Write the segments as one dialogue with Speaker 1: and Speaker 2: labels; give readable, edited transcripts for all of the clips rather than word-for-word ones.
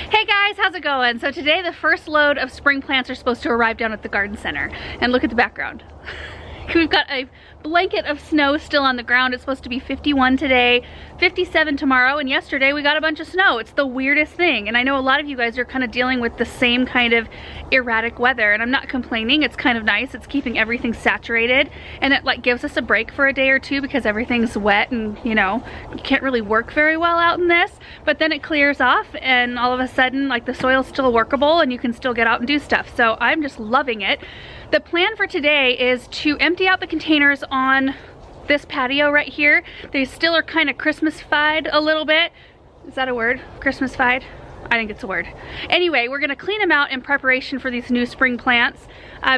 Speaker 1: Hey guys, how's it going? So today the first load of spring plants are supposed to arrive down at the garden center. And look at the background. We've got a blanket of snow still on the ground. It's supposed to be 51 today, 57 tomorrow, and yesterday we got a bunch of snow. It's the weirdest thing, and I know a lot of you guys are kind of dealing with the same kind of erratic weather, and I'm not complaining. It's kind of nice. It's keeping everything saturated, and it like gives us a break for a day or two because everything's wet and, you know, you can't really work very well out in this, but then it clears off and all of a sudden like the soil's still workable and you can still get out and do stuff. So I'm just loving it. The plan for today is to empty out the containers on this patio right here. They still are kind of Christmas-fied a little bit. Is that a word? Christmas-fied? I think it's a word. Anyway, we're gonna clean them out in preparation for these new spring plants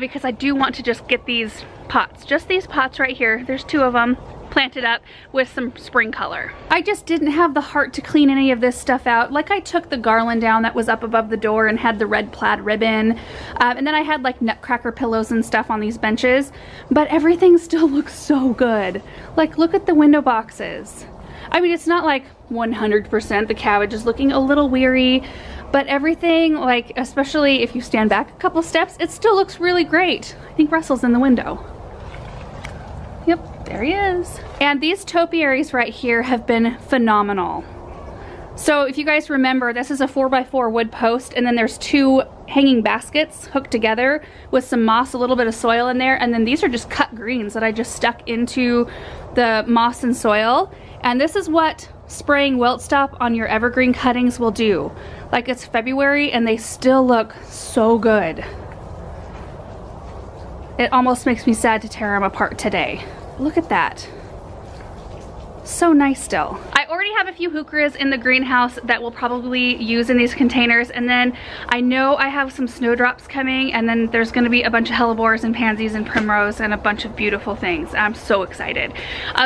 Speaker 1: because I do want to just get these pots, just these pots right here. There's two of them planted up with some spring color. I just didn't have the heart to clean any of this stuff out. Like I took the garland down that was up above the door and had the red plaid ribbon. And then I had like nutcracker pillows and stuff on these benches, but everything still looks so good. Like look at the window boxes. I mean, it's not like 100% the cabbage is looking a little weary, but everything, like especially if you stand back a couple steps, it still looks really great. I think Russell's in the window. Yep, there he is. And these topiaries right here have been phenomenal. So if you guys remember, this is a 4x4 wood post, and then there's two hanging baskets hooked together with some moss, a little bit of soil in there, and then these are just cut greens that I just stuck into the moss and soil. And this is what spraying wilt stop on your evergreen cuttings will do. Like it's February and they still look so good. It almost makes me sad to tear them apart today. Look at that. So nice still. I already have a few heucheras in the greenhouse that we'll probably use in these containers, and then I know I have some snowdrops coming, and then there's gonna be a bunch of hellebores and pansies and primrose and a bunch of beautiful things. I'm so excited.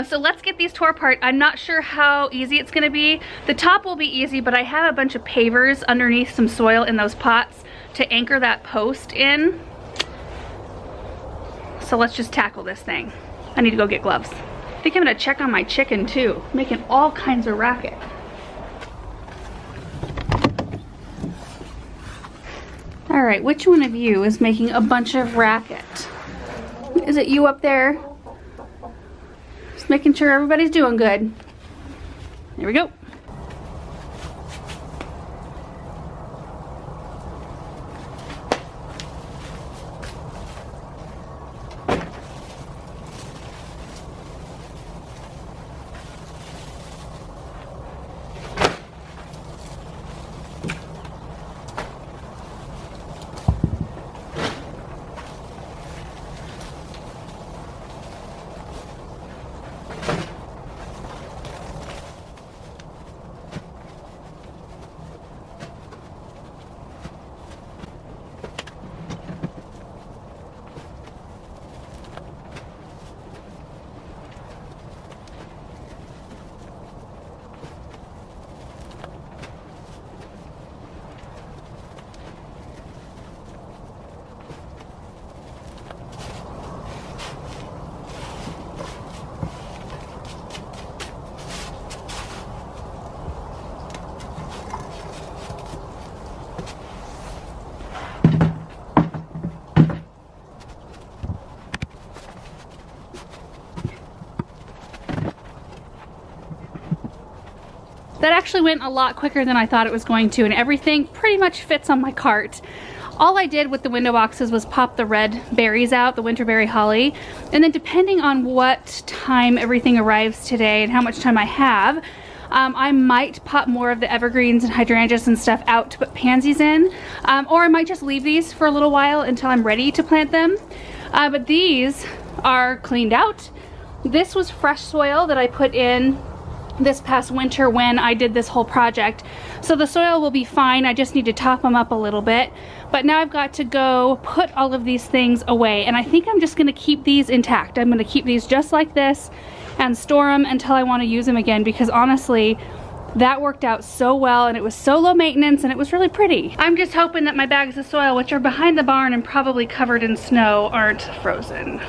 Speaker 1: So let's get these tore apart. I'm not sure how easy it's gonna be. The top will be easy, but I have a bunch of pavers underneath some soil in those pots to anchor that post in. So let's just tackle this thing. I need to go get gloves. I think I'm gonna check on my chicken too, making all kinds of racket. All right, which one of you is making a bunch of racket? Is it you up there? Just making sure everybody's doing good. There we go. That actually went a lot quicker than I thought it was going to, and everything pretty much fits on my cart. All I did with the window boxes was pop the red berries out, the winterberry holly, and then depending on what time everything arrives today and how much time I have, I might pop more of the evergreens and hydrangeas and stuff out to put pansies in, or I might just leave these for a little while until I'm ready to plant them. But these are cleaned out. This was fresh soil that I put in this past winter when I did this whole project. So the soil will be fine. I just need to top them up a little bit. But now I've got to go put all of these things away, and I think I'm just gonna keep these intact. I'm gonna keep these just like this and store them until I want to use them again, because honestly, that worked out so well and it was so low maintenance and it was really pretty. I'm just hoping that my bags of soil, which are behind the barn and probably covered in snow, aren't frozen.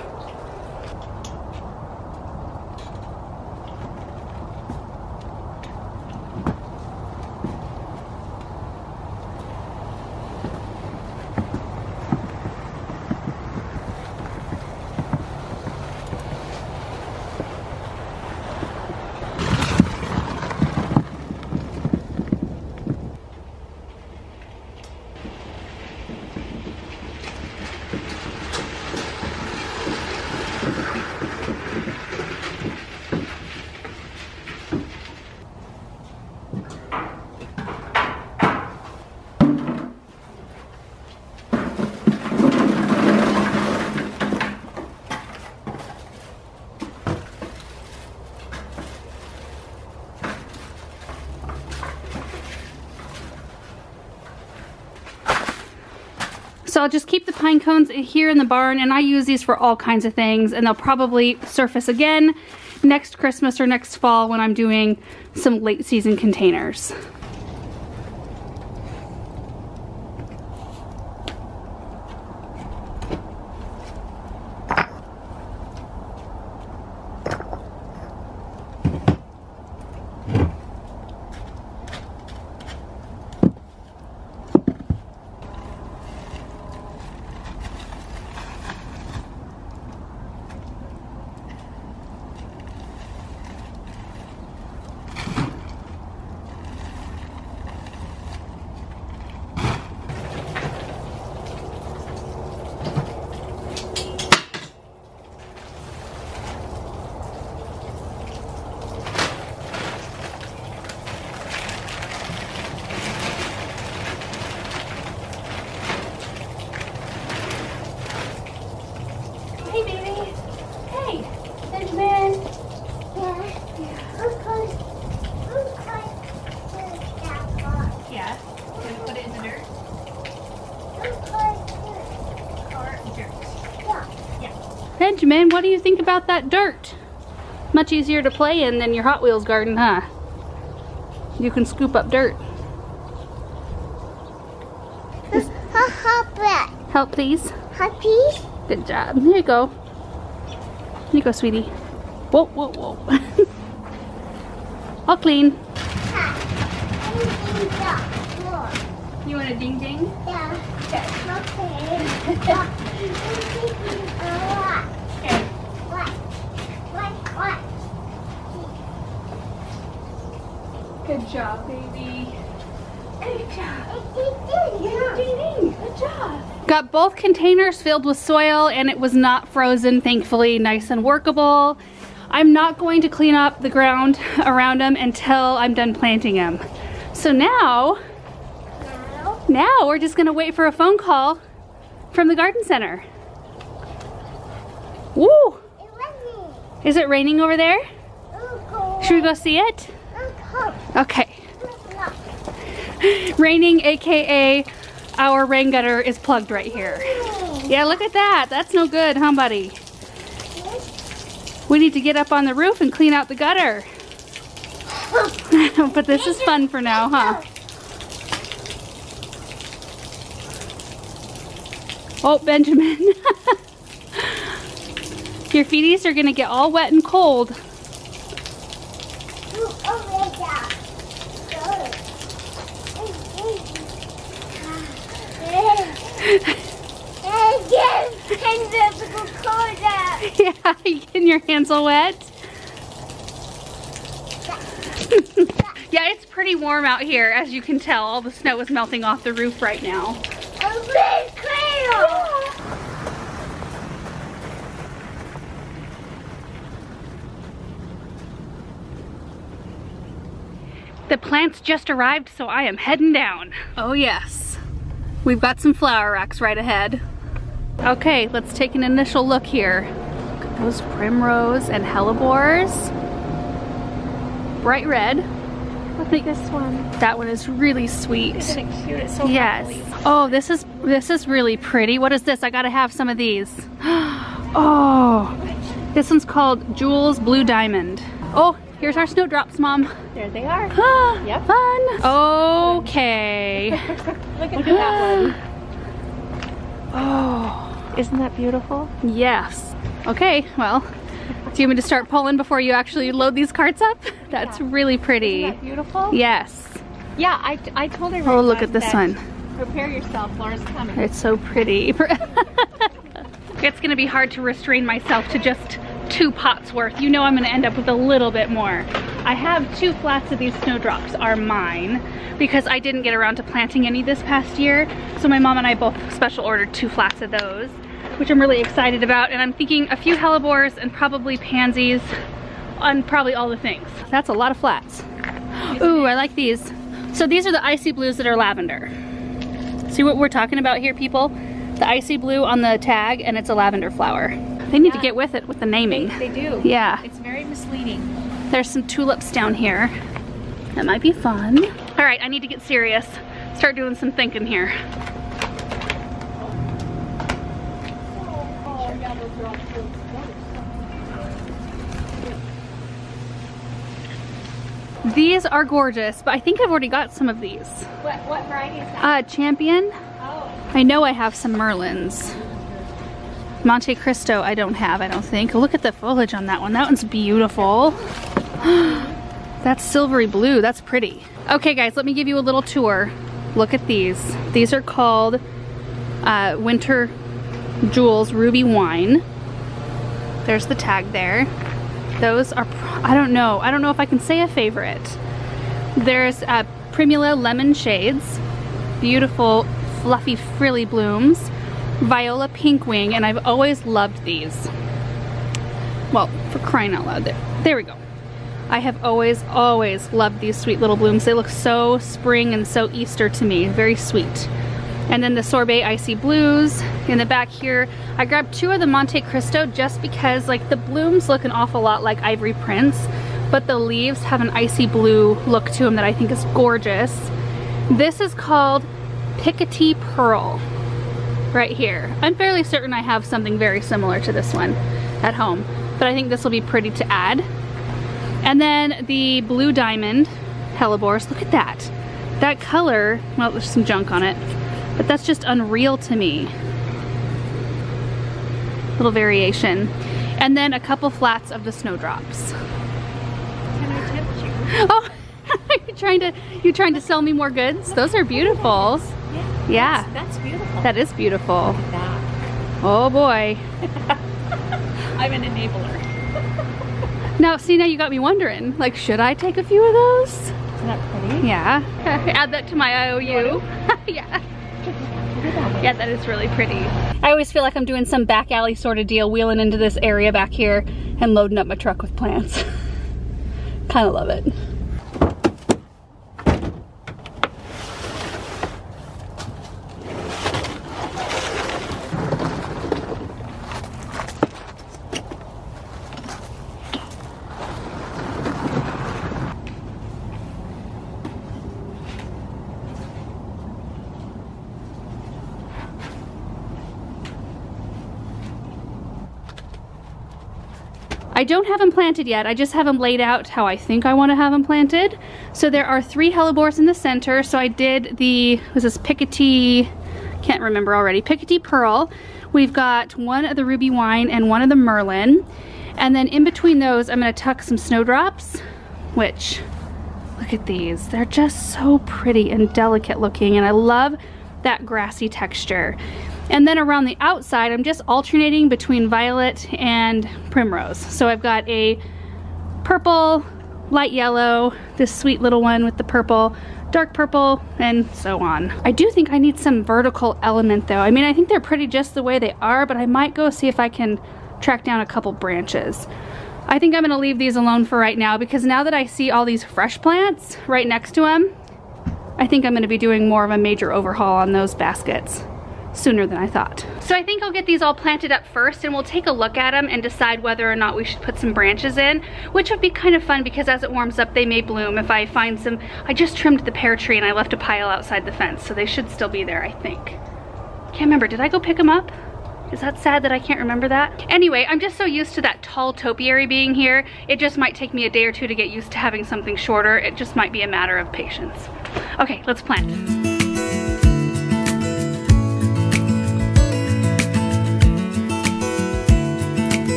Speaker 1: I'll just keep the pine cones here in the barn, and I use these for all kinds of things, and they'll probably surface again next Christmas or next fall when I'm doing some late season containers. Benjamin, what do you think about that dirt? Much easier to play in than your Hot Wheels garden, huh? You can scoop up dirt. Help, please. Help, please. Good job. Here you go. Here you go, sweetie. Whoa, whoa, whoa. All clean. You want a ding ding? Yeah. Okay. Okay. Good job, baby. Good job. Yeah. Good job. Got both containers filled with soil, and it was not frozen, thankfully, nice and workable. I'm not going to clean up the ground around them until I'm done planting them. So now we're just gonna wait for a phone call from the garden center. Woo! Is it raining over there? Should we go see it? Okay. Raining, aka our rain gutter is plugged right here. Yeah, look at that. That's no good, huh, buddy? We need to get up on the roof and clean out the gutter. But this is fun for now, huh? Oh, Benjamin. Your feeties are gonna get all wet and cold. Yeah, you getting your hands all wet? Yeah, it's pretty warm out here, as you can tell. All the snow is melting off the roof right now. The plants just arrived, so I am heading down. Oh yes, we've got some flower racks right ahead. Okay, let's take an initial look here. Look at those Primrose and Hellebores. Bright red.
Speaker 2: Look at this one.
Speaker 1: That one is really sweet.
Speaker 2: Isn't it cute? It's so
Speaker 1: yes.
Speaker 2: happily.
Speaker 1: Oh, this is really pretty. What is this? I gotta have some of these. Oh, this one's called Jules Blue Diamond. Oh, here's our snowdrops, Mom.
Speaker 2: There they are. Yep.
Speaker 1: Fun. Okay.
Speaker 2: Look at that one.
Speaker 1: Oh,
Speaker 2: isn't that beautiful?
Speaker 1: Yes. Okay, well, do you want me to start pulling before you actually load these carts up? That's really pretty.
Speaker 2: Isn't that beautiful?
Speaker 1: Yes.
Speaker 2: Yeah, I told her.
Speaker 1: Oh, look at this one.
Speaker 2: Prepare yourself, Laura's coming.
Speaker 1: It's so pretty. It's gonna be hard to restrain myself to just 2 pots worth. You know I'm gonna end up with a little bit more. I have 2 flats of these snowdrops are mine because I didn't get around to planting any this past year. So my mom and I both special ordered 2 flats of those, which I'm really excited about. And I'm thinking a few hellebores and probably pansies on probably all the things. That's a lot of flats. Ooh, I like these. So these are the icy blues that are lavender. See what we're talking about here, people? The icy blue on the tag, and it's a lavender flower. They need to get with it with the naming.
Speaker 2: They do.
Speaker 1: Yeah.
Speaker 2: It's very misleading.
Speaker 1: There's some tulips down here. That might be fun. All right, I need to get serious. Start doing some thinking here. These are gorgeous, but I think I've already got some of these.
Speaker 2: What variety is that?
Speaker 1: Champion.
Speaker 2: Oh.
Speaker 1: I know I have some Merlins. Monte Christo I don't have, I don't think. Look at the foliage on that one. That one's beautiful. That's silvery blue. That's pretty. Okay guys, let me give you a little tour. Look at these. These are called Winter Jewels Ruby Wine. There's the tag there. Those are, I don't know if I can say a favorite. There's Primula Lemon Shades. Beautiful, fluffy, frilly blooms. Viola Pink Wing, and I've always loved these. Well, for crying out loud, there we go. I have always loved these sweet little blooms. They look so spring and so Easter to me, very sweet. And then the Sorbet Icy Blues in the back here. I grabbed 2 of the Monte Christo just because like the blooms look an awful lot like ivory prints, but the leaves have an icy blue look to them that I think is gorgeous. This is called Picotee Pearl right here. I'm fairly certain I have something very similar to this one at home, but I think this will be pretty to add. And then the Blue Diamond Helleborus, look at that. That color, well, there's some junk on it, but that's just unreal to me. Little variation. And then a couple flats of the Snowdrops.
Speaker 2: Can I tempt you?
Speaker 1: Oh, you trying to sell me more goods? Those are beautiful. Yeah.
Speaker 2: That's beautiful.
Speaker 1: That is beautiful.
Speaker 2: Look at that.
Speaker 1: Oh boy.
Speaker 2: I'm an enabler.
Speaker 1: Now, see, now you got me wondering, like, should I take a few of those?
Speaker 2: Isn't that pretty?
Speaker 1: Yeah. Add that to my IOU. Yeah. Yeah, that is really pretty. I always feel like I'm doing some back alley sort of deal, wheeling into this area back here and loading up my truck with plants. Kind of love it. I don't have them planted yet. I just have them laid out how I think I want to have them planted. So there are 3 Helleborus in the center. So I did the, was this Picotee, can't remember already, Picotee Pearl. We've got 1 of the Ruby Wine and 1 of the Merlin. And then in between those, I'm going to tuck some Snowdrops, which, look at these. They're just so pretty and delicate looking, and I love that grassy texture. And then around the outside, I'm just alternating between violet and primrose. So I've got a purple, light yellow, this sweet little one with the purple, dark purple, and so on. I do think I need some vertical element though. I mean, I think they're pretty just the way they are, but I might go see if I can track down a couple branches. I think I'm gonna leave these alone for right now, because now that I see all these fresh plants right next to them, I think I'm gonna be doing more of a major overhaul on those baskets sooner than I thought. So I think I'll get these all planted up first, and we'll take a look at them and decide whether or not we should put some branches in, which would be kind of fun because as it warms up they may bloom if I find some. I just trimmed the pear tree and I left a pile outside the fence, so they should still be there, I think. Can't remember, did I go pick them up? Is that sad that I can't remember that? Anyway, I'm just so used to that tall topiary being here, it just might take me a day or two to get used to having something shorter. It just might be a matter of patience. Okay, let's plant.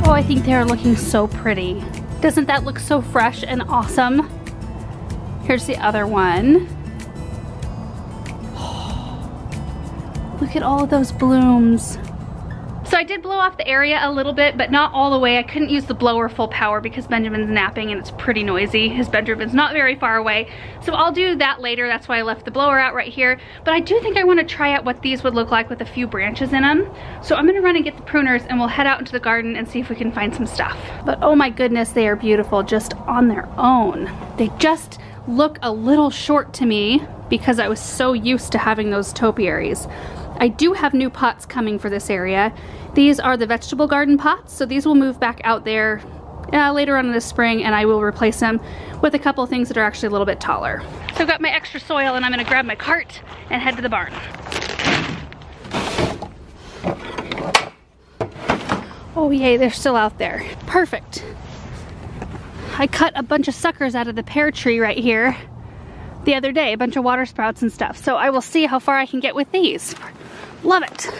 Speaker 1: I think they are looking so pretty. Doesn't that look so fresh and awesome? Here's the other one. Oh, look at all of those blooms. So I did blow off the area a little bit, but not all the way. I couldn't use the blower full power because Benjamin's napping and it's pretty noisy. His bedroom is not very far away. So I'll do that later. That's why I left the blower out right here. But I do think I want to try out what these would look like with a few branches in them. So I'm gonna run and get the pruners and we'll head out into the garden and see if we can find some stuff. But oh my goodness, they are beautiful just on their own. They just look a little short to me because I was so used to having those topiaries. I do have new pots coming for this area. These are the vegetable garden pots, so these will move back out there later on in the spring, and I will replace them with a couple of things that are actually a little bit taller. So I've got my extra soil, and I'm gonna grab my cart and head to the barn. Oh yay, they're still out there. Perfect. I cut a bunch of suckers out of the pear tree right here the other day, a bunch of water sprouts and stuff. So I will see how far I can get with these. Love it.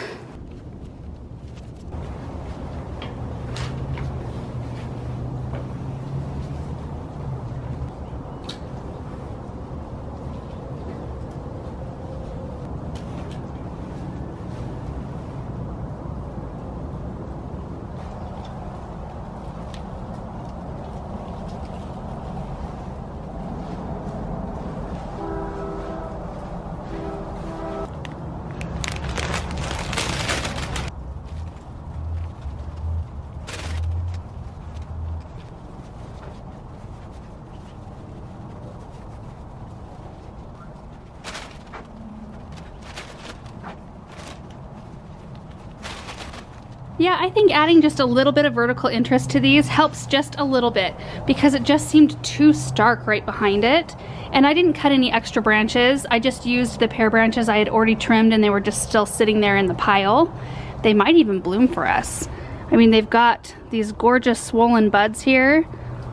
Speaker 1: Yeah, I think adding just a little bit of vertical interest to these helps just a little bit, because it just seemed too stark right behind it. And I didn't cut any extra branches. I just used the pear branches I had already trimmed, and they were just still sitting there in the pile. They might even bloom for us. I mean, they've got these gorgeous swollen buds here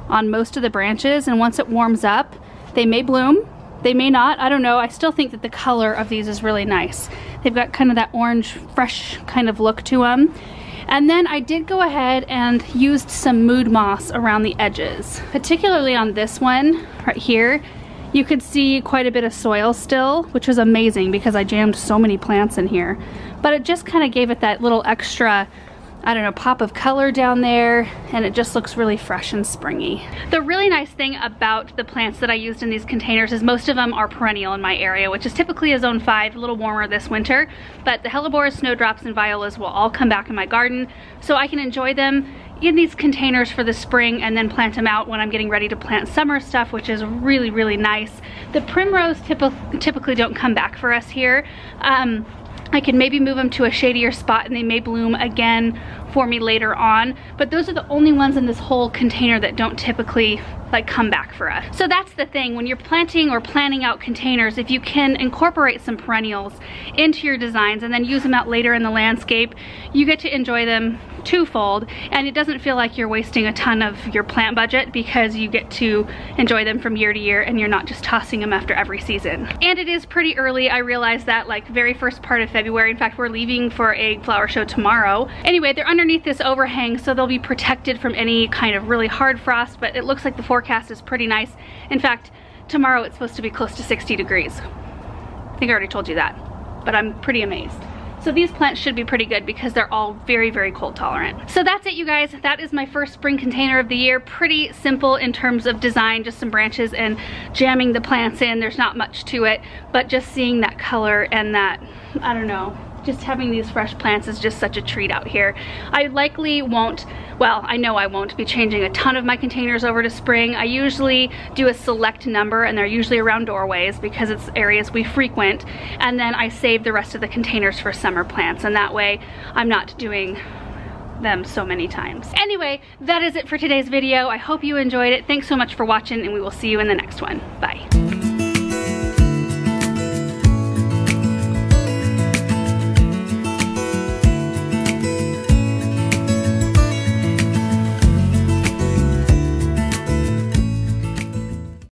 Speaker 1: on most of the branches, and once it warms up, they may bloom. They may not, I don't know. I still think that the color of these is really nice. They've got kind of that orange, fresh kind of look to them. And then I did go ahead and used some mood moss around the edges. Particularly on this one right here, you could see quite a bit of soil still, which was amazing because I jammed so many plants in here. But it just kind of gave it that little extra, I don't know, pop of color down there, and it just looks really fresh and springy. The really nice thing about the plants that I used in these containers is most of them are perennial in my area, which is typically a zone 5, a little warmer this winter, but the Helleborus, snowdrops, and violas will all come back in my garden, so I can enjoy them in these containers for the spring and then plant them out when I'm getting ready to plant summer stuff, which is really, really nice. The primrose typically don't come back for us here. I can maybe move them to a shadier spot and they may bloom again for me later on, but those are the only ones in this whole container that don't typically like come back for us. So that's the thing, when you're planting or planning out containers, if you can incorporate some perennials into your designs and then use them out later in the landscape, you get to enjoy them twofold, and it doesn't feel like you're wasting a ton of your plant budget because you get to enjoy them from year to year and you're not just tossing them after every season. And it is pretty early, I realize that, like very first part of February. In fact, we're leaving for a flower show tomorrow. Anyway, they're underneath this overhang, so they'll be protected from any kind of really hard frost, but it looks like the forecast is pretty nice. In fact, tomorrow it's supposed to be close to 60 degrees. I think I already told you that, but I'm pretty amazed. So these plants should be pretty good because they're all very, very cold tolerant. So that's it, you guys. That is my first spring container of the year. Pretty simple in terms of design, just some branches and jamming the plants in. There's not much to it, but just seeing that color and that, I don't know, just having these fresh plants is just such a treat out here. I likely won't, well, I know I won't be changing a ton of my containers over to spring. I usually do a select number, and they're usually around doorways because it's areas we frequent, and then I save the rest of the containers for summer plants, and that way I'm not doing them so many times. Anyway, that is it for today's video. I hope you enjoyed it. Thanks so much for watching, and we will see you in the next one. Bye.